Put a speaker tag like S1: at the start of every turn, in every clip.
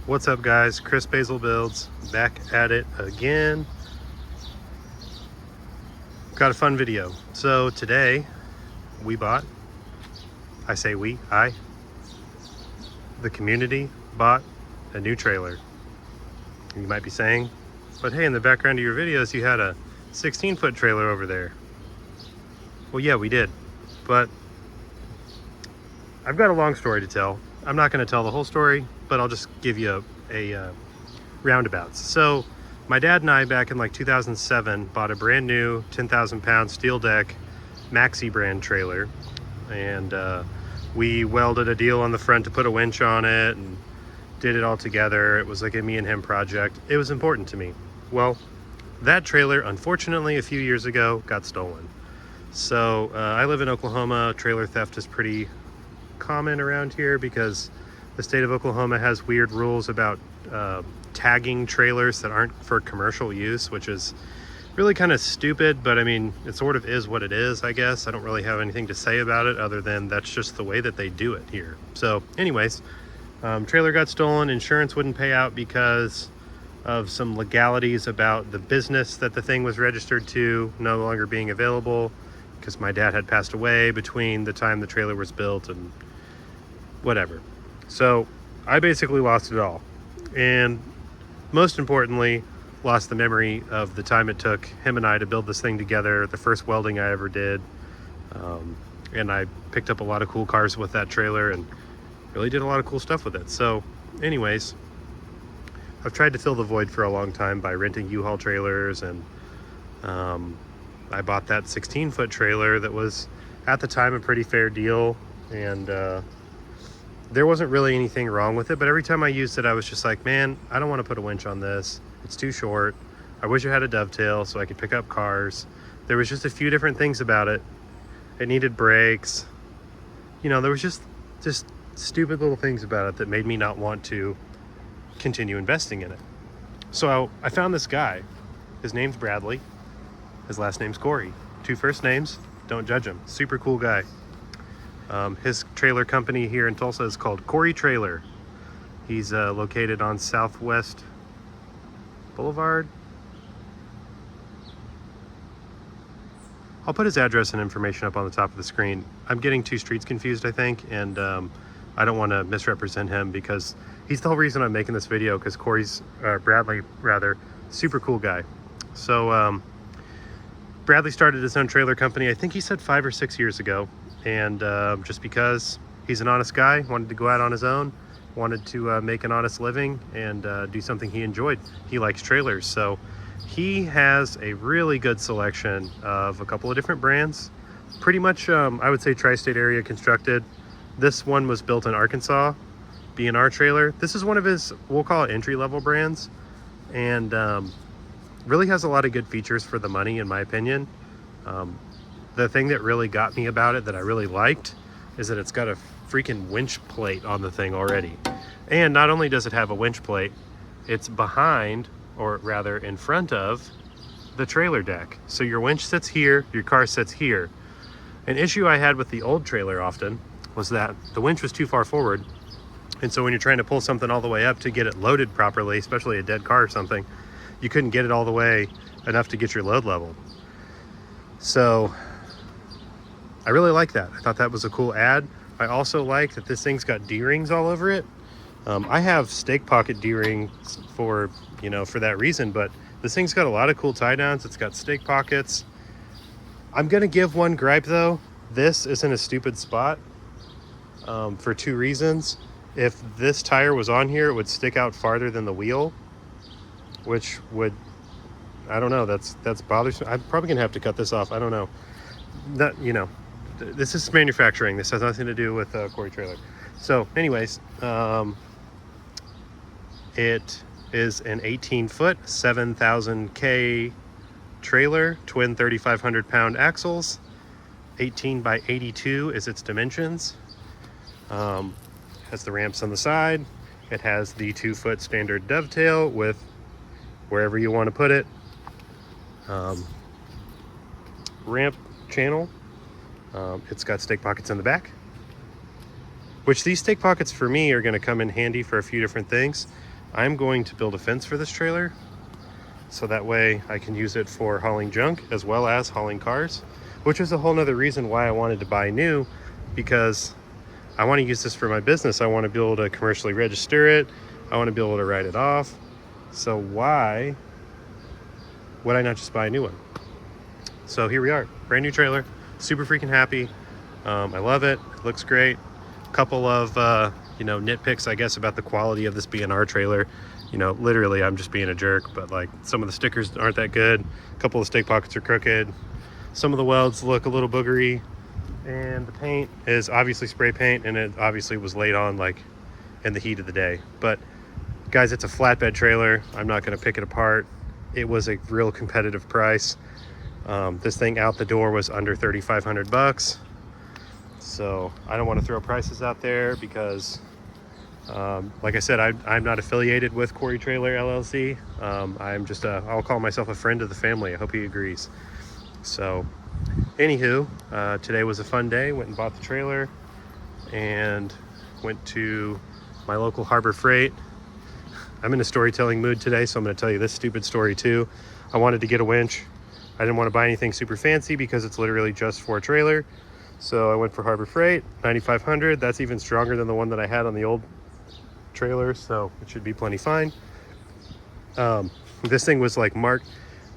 S1: What's up, guys? Chris Basil Builds back at it again. Got a fun video. So today we bought, I say we, the community bought a new trailer. You might be saying, but hey, in the background of your videos you had a 16-foot trailer over there. Well, yeah, we did, but I've got a long story to tell. I'm not going to tell the whole story, but I'll just give you a roundabouts. So my dad and I, back in like 2007, bought a brand new 10,000 pound steel deck Maxi brand trailer, and we welded a deal on the front to put a winch on it and did it all together. It was like a me and him project. It was important to me. Well, that trailer, unfortunately, a few years ago got stolen. So I live in Oklahoma. Trailer theft is pretty common around here because the state of Oklahoma has weird rules about tagging trailers that aren't for commercial use, which is really kind of stupid, but I mean, it sort of is what it is, I guess. I don't really have anything to say about it other than that's just the way that they do it here. So anyways, trailer got stolen. Insurance wouldn't pay out because of some legalities about the business that the thing was registered to no longer being available, because my dad had passed away between the time the trailer was built and whatever. So I basically lost it all, and most importantly, lost the memory of the time it took him and I to build this thing together, the first welding I ever did. And I picked up a lot of cool cars with that trailer and really did a lot of cool stuff with it. So anyways, I've tried to fill the void for a long time by renting U-Haul trailers, and I bought that 16-foot trailer that was at the time a pretty fair deal, and there wasn't really anything wrong with it, but every time I used it I was just like, man, I don't want to put a winch on this. It's too short. I wish it had a dovetail so I could pick up cars. There was just a few different things about it. It needed brakes. You know, there was just stupid little things about it that made me not want to continue investing in it. So I found this guy. His name's Bradley. His last name's Corey. 2 first names. Don't judge him. Super cool guy. His trailer company here in Tulsa is called CORY Trailer. He's located on Southwest Boulevard. I'll put his address and information up on the top of the screen. I'm getting 2 streets confused, I think, and I don't want to misrepresent him because he's the whole reason I'm making this video, because Bradley, super cool guy. So Bradley started his own trailer company, I think he said 5 or 6 years ago. And just because he's an honest guy, wanted to go out on his own, wanted to make an honest living and do something he enjoyed. He likes trailers, so he has a really good selection of a couple of different brands. Pretty much, I would say tri-state area constructed. This one was built in Arkansas, B&R Trailer. This is one of his, we'll call it entry-level brands, and really has a lot of good features for the money, in my opinion. The thing that really got me about it that I really liked is that it's got a freaking winch plate on the thing already. And not only does it have a winch plate, it's behind, or rather in front of, the trailer deck. So your winch sits here, your car sits here. An issue I had with the old trailer often was that the winch was too far forward. And so when you're trying to pull something all the way up to get it loaded properly, especially a dead car or something, you couldn't get it all the way enough to get your load leveled. So I really like that. I thought that was a cool ad. I also like that this thing's got D-rings all over it. I have stake pocket D-rings for that reason, but this thing's got a lot of cool tie downs. It's got stake pockets. I'm gonna give one gripe though. This is in a stupid spot for 2 reasons. If this tire was on here, it would stick out farther than the wheel, which would, I don't know, that's bothersome. I'm probably gonna have to cut this off. I don't know. This is manufacturing. This has nothing to do with CORY Trailer. So anyways, it is an 18-foot, 7,000K trailer, twin 3,500 pound axles, 18 by 82 is its dimensions. Has the ramps on the side. It has the 2-foot standard dovetail with wherever you want to put it. Ramp channel. It's got stake pockets in the back. which these stake pockets for me are going to come in handy for a few different things. I'm going to build a fence for this trailer, so that way I can use it for hauling junk as well as hauling cars, which is a whole nother reason why I wanted to buy new, because I want to use this for my business. I want to be able to commercially register it. I want to be able to write it off. So why would I not just buy a new one? So here we are, brand new trailer, super freaking happy. I love it. It looks great. A couple of nitpicks, I guess, about the quality of this B&R trailer. Literally I'm just being a jerk, but like some of the stickers aren't that good. A couple of stake pockets are crooked. Some of the welds look a little boogery, and the paint is obviously spray paint, and it obviously was laid on like in the heat of the day. But guys, it's a flatbed trailer. I'm not going to pick it apart. It was a real competitive price. This thing out the door was under 3,500 bucks. So I don't want to throw prices out there because like I said, I'm not affiliated with CORY Trailer LLC. I'm just I'll call myself a friend of the family. I hope he agrees. So anywho, today was a fun day. Went and bought the trailer and went to my local Harbor Freight. I'm in a storytelling mood today, so I'm going to tell you this stupid story too. I wanted to get a winch. I didn't want to buy anything super fancy because it's literally just for a trailer. So I went for Harbor Freight, 9,500. That's even stronger than the one that I had on the old trailer, so it should be plenty fine. This thing was like marked,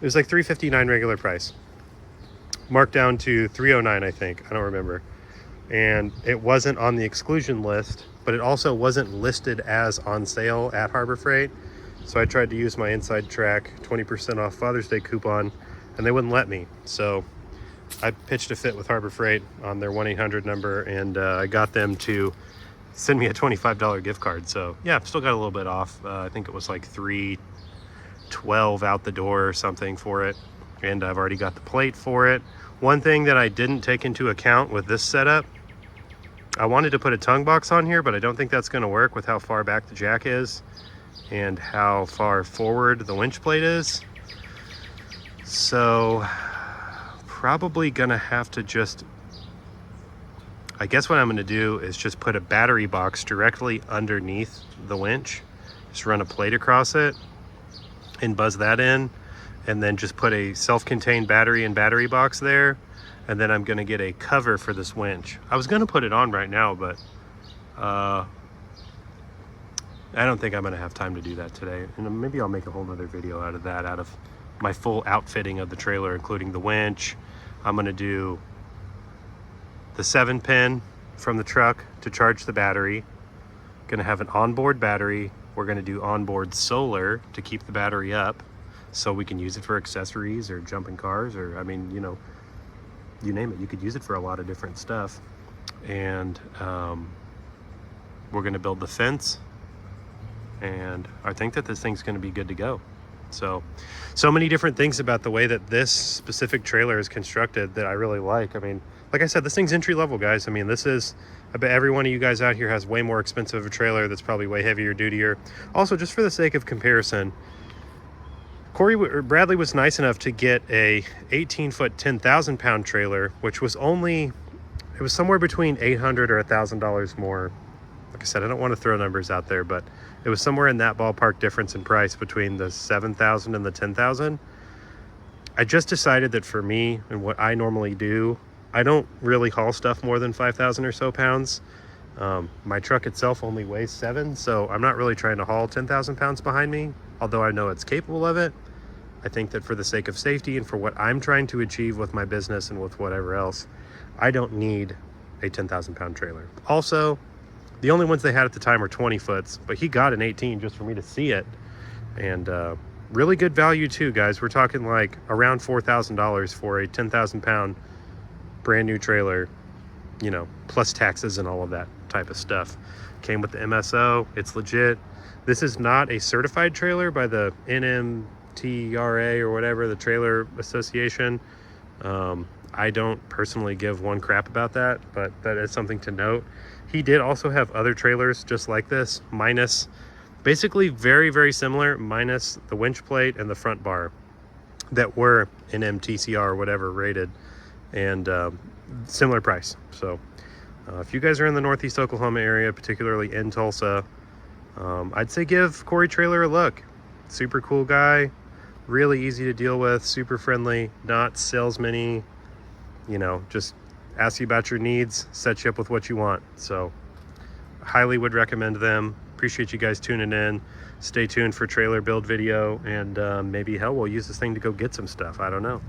S1: it was like $359 regular price. Marked down to $309, I think. I don't remember. And it wasn't on the exclusion list, but it also wasn't listed as on sale at Harbor Freight. So I tried to use my inside track 20% off Father's Day coupon, and they wouldn't let me. So I pitched a fit with Harbor Freight on their 1-800 number, and I got them to send me a $25 gift card. So yeah, I've still got a little bit off. I think it was like $312 out the door or something for it. And I've already got the plate for it. One thing that I didn't take into account with this setup, I wanted to put a tongue box on here, but I don't think that's going to work with how far back the jack is and how far forward the winch plate is. So probably gonna have to just, I guess what I'm gonna do is just put a battery box directly underneath the winch, just run a plate across it and buzz that in, and then just put a self-contained battery and battery box there. And then I'm gonna get a cover for this winch. I was gonna put it on right now, but I don't think I'm gonna have time to do that today. And maybe I'll make a whole nother video out of that, out of my full outfitting of the trailer, including the winch. I'm gonna do the 7-pin from the truck to charge the battery. Gonna have an onboard battery. We're gonna do onboard solar to keep the battery up so we can use it for accessories or jumping cars, or I mean, you name it. You could use it for a lot of different stuff. And we're gonna build the fence, and I think that this thing's gonna be good to go. So many different things about the way that this specific trailer is constructed that I really like. I mean, like I said, this thing's entry level, guys. I mean, this is, I bet every one of you guys out here has way more expensive of a trailer that's probably way heavier, dutier. Also, just for the sake of comparison, Bradley was nice enough to get a 18-foot, 10,000-pound trailer, which was only, it was somewhere between $800 or $1,000 more. Like I said, I don't want to throw numbers out there, but it was somewhere in that ballpark difference in price between the 7,000 and the 10,000. I just decided that for me and what I normally do, I don't really haul stuff more than 5,000 or so pounds. My truck itself only weighs 7, so I'm not really trying to haul 10,000 pounds behind me, although I know it's capable of it. I think that for the sake of safety and for what I'm trying to achieve with my business and with whatever else, I don't need a 10,000 pound trailer. Also, the only ones they had at the time were 20 foots, but he got an 18 just for me to see it. And really good value too, guys. We're talking like around $4,000 for a 10,000 pound brand new trailer, plus taxes and all of that type of stuff. Came with the MSO, it's legit. This is not a certified trailer by the NMTRA or whatever, the Trailer Association. I don't personally give one crap about that, but that is something to note. He did also have other trailers just like this, minus, basically very, very similar, minus the winch plate and the front bar that were NMTCR or whatever rated, and similar price. So if you guys are in the Northeast Oklahoma area, particularly in Tulsa, I'd say give Cory Trailer a look. Super cool guy, really easy to deal with, super friendly, not salesman-y, you know, just ask you about your needs, set you up with what you want. So highly would recommend them. Appreciate you guys tuning in. Stay tuned for trailer build video, and maybe, hell, we'll use this thing to go get some stuff. I don't know.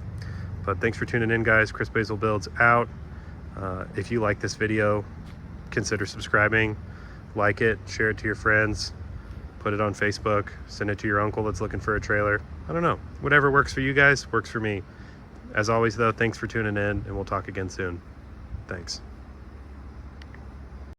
S1: But thanks for tuning in, guys. Chris Basil Builds out. If you like this video, consider subscribing, like it, share it to your friends, put it on Facebook, send it to your uncle that's looking for a trailer. I don't know. Whatever works for you guys works for me. As always, though, thanks for tuning in, and we'll talk again soon. Thanks.